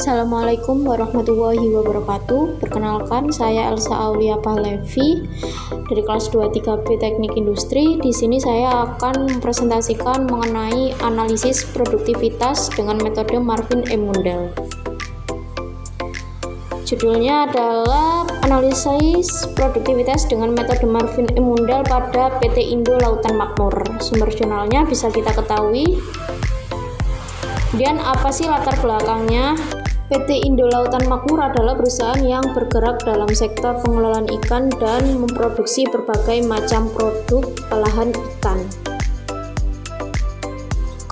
Assalamualaikum warahmatullahi wabarakatuh. Perkenalkan, saya Elsa Aulia Pahlevi dari kelas 23B Teknik Industri. Di sini saya akan mempresentasikan mengenai analisis produktivitas dengan metode Marvin M. Mundell. Judulnya adalah analisis produktivitas dengan metode Marvin M. Mundell pada PT Indo Lautan Makmur. Sumber jurnalnya bisa kita ketahui. Kemudian apa sih latar belakangnya? PT Indo Lautan Makmur adalah perusahaan yang bergerak dalam sektor pengelolaan ikan dan memproduksi berbagai macam produk olahan ikan.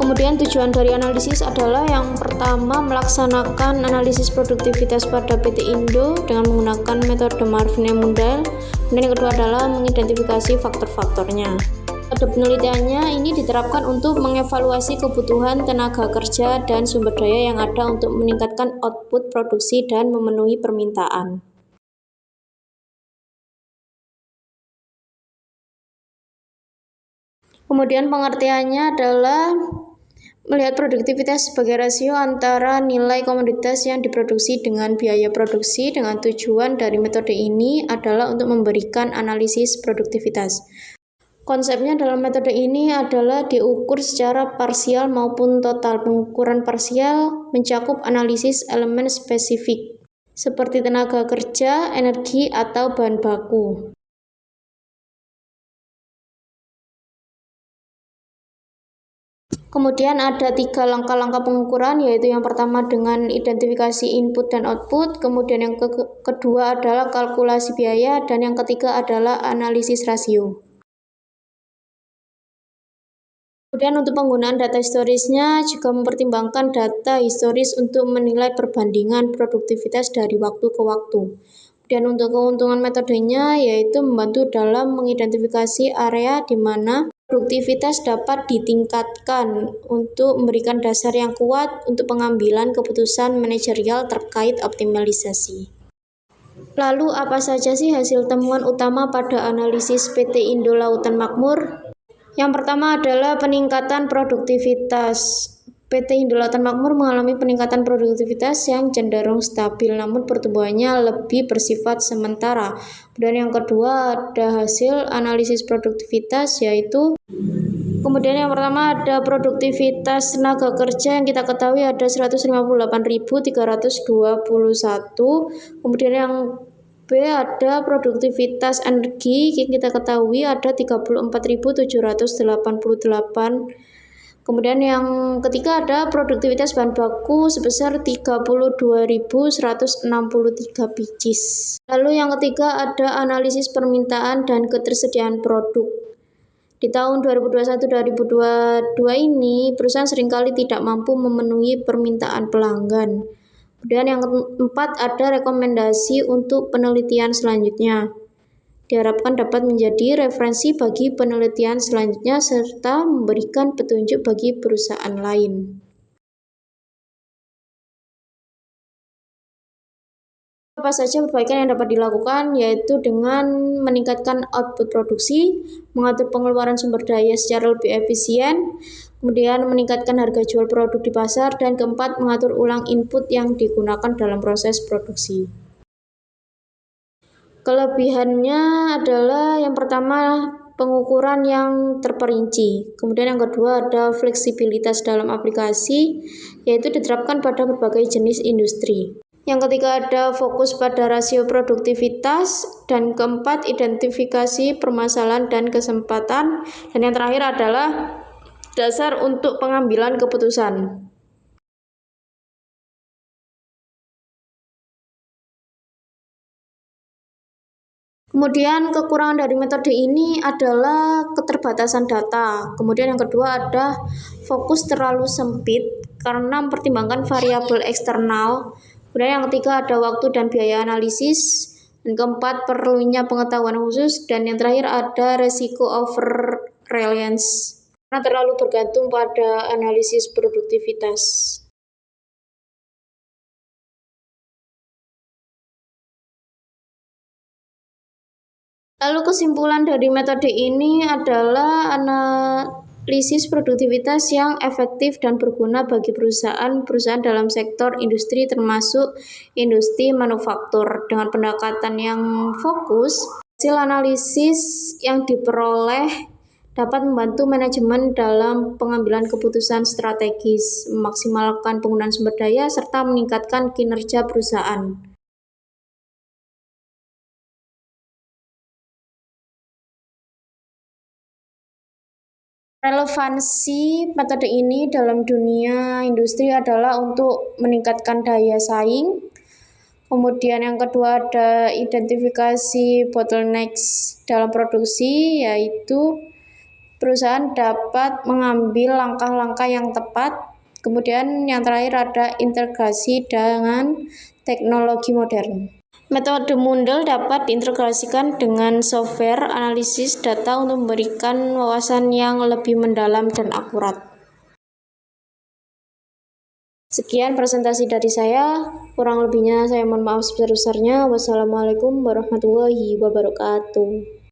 Kemudian tujuan dari analisis adalah yang pertama melaksanakan analisis produktivitas pada PT Indo dengan menggunakan metode Marvin M. Mundell. Kemudian yang kedua adalah mengidentifikasi faktor-faktornya. Metode penelitiannya ini diterapkan untuk mengevaluasi kebutuhan tenaga kerja dan sumber daya yang ada untuk meningkatkan output produksi dan memenuhi permintaan. Kemudian pengertiannya adalah melihat produktivitas sebagai rasio antara nilai komoditas yang diproduksi dengan biaya produksi. Dengan tujuan dari metode ini adalah untuk memberikan analisis produktivitas. Konsepnya dalam metode ini adalah diukur secara parsial maupun total. Pengukuran parsial mencakup analisis elemen spesifik seperti tenaga kerja, energi, atau bahan baku. Kemudian ada 3 langkah-langkah pengukuran, yaitu yang pertama dengan identifikasi input dan output, kemudian yang kedua adalah kalkulasi biaya, dan yang ketiga adalah analisis rasio. Kemudian untuk penggunaan data historisnya juga mempertimbangkan data historis untuk menilai perbandingan produktivitas dari waktu ke waktu. Dan untuk keuntungan metodenya yaitu membantu dalam mengidentifikasi area di mana produktivitas dapat ditingkatkan untuk memberikan dasar yang kuat untuk pengambilan keputusan manajerial terkait optimalisasi. Lalu apa saja sih hasil temuan utama pada analisis PT Indo Lautan Makmur? Yang pertama adalah peningkatan produktivitas. PT Indo Lautan Makmur mengalami peningkatan produktivitas yang cenderung stabil, namun pertumbuhannya lebih bersifat sementara. Dan yang kedua ada hasil analisis produktivitas, yaitu kemudian yang pertama ada produktivitas tenaga kerja yang kita ketahui ada 158.321. Kemudian yang B ada produktivitas energi yang kita ketahui ada 34.788. Kemudian yang ketiga ada produktivitas bahan baku sebesar 32.163 pieces. Lalu yang ketiga ada analisis permintaan dan ketersediaan produk. Di tahun 2021-2022 ini perusahaan seringkali tidak mampu memenuhi permintaan pelanggan. Kemudian yang keempat ada rekomendasi untuk penelitian selanjutnya. Diharapkan dapat menjadi referensi bagi penelitian selanjutnya serta memberikan petunjuk bagi perusahaan lain. Apa saja perbaikan yang dapat dilakukan, yaitu dengan meningkatkan output produksi, mengatur pengeluaran sumber daya secara lebih efisien, kemudian meningkatkan harga jual produk di pasar, dan keempat mengatur ulang input yang digunakan dalam proses produksi. Kelebihannya adalah yang pertama pengukuran yang terperinci, kemudian yang kedua ada fleksibilitas dalam aplikasi, yaitu diterapkan pada berbagai jenis industri. Yang ketiga ada fokus pada rasio produktivitas, dan keempat identifikasi permasalahan dan kesempatan, dan yang terakhir adalah dasar untuk pengambilan keputusan. Kemudian kekurangan dari metode ini adalah keterbatasan data. Kemudian yang kedua ada fokus terlalu sempit karena mempertimbangkan variabel eksternal. Kemudian yang ketiga ada waktu dan biaya analisis. Dan keempat perlunya pengetahuan khusus. Dan yang terakhir ada resiko over reliance karena terlalu bergantung pada analisis produktivitas. Lalu kesimpulan dari metode ini adalah analisis produktivitas yang efektif dan berguna bagi perusahaan dalam sektor industri termasuk industri manufaktur. Dengan pendekatan yang fokus, hasil analisis yang diperoleh dapat membantu manajemen dalam pengambilan keputusan strategis, memaksimalkan penggunaan sumber daya, serta meningkatkan kinerja perusahaan. Relevansi metode ini dalam dunia industri adalah untuk meningkatkan daya saing. Kemudian yang kedua ada identifikasi bottlenecks dalam produksi, yaitu perusahaan dapat mengambil langkah-langkah yang tepat. Kemudian yang terakhir ada integrasi dengan teknologi modern. Metode Mundell dapat diintegrasikan dengan software analisis data untuk memberikan wawasan yang lebih mendalam dan akurat. Sekian presentasi dari saya, kurang lebihnya saya mohon maaf sebesar-besarnya. Wassalamualaikum warahmatullahi wabarakatuh.